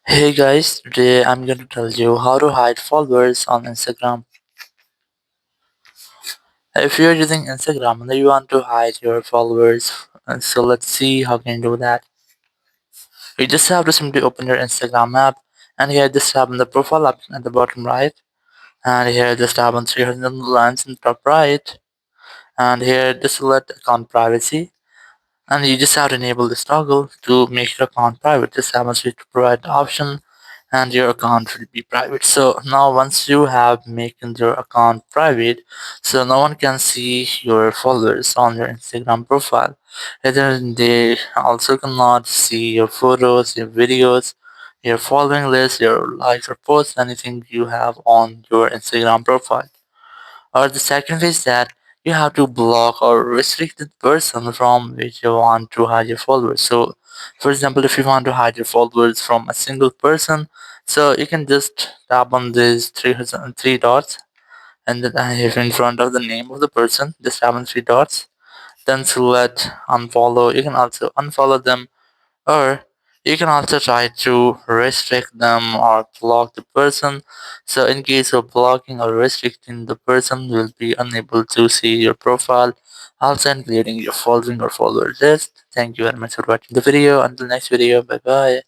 Hey guys, today I'm going to tell you how to hide followers on Instagram. If you're using Instagram and you want to hide your followers, so let's see how can you do that. You just have to simply open your Instagram app, and here just tap on the profile option at the bottom right, and here just tap on three horizontal lines in the top right, and here just select account privacy. And you just have to enable this toggle to make your account private. Just have to provide the option and your account will be private. So now once you have making your account private, so no one can see your followers on your Instagram profile. Either they also cannot see your photos, your videos, your following list, your likes or posts, anything you have on your Instagram profile. Or the second is that you have to block or restrict the person from which you want to hide your followers. So, for example, if you want to hide your followers from a single person, so you can just tap on these three dots, and then if in front of the name of the person, just tap on three dots. Then select unfollow. You can also unfollow them, or you can also try to restrict them or block the person. So in case of blocking or restricting, the person will be unable to see your profile, also including your following or follower list. Thank you very much for watching the video. Until next video, bye bye.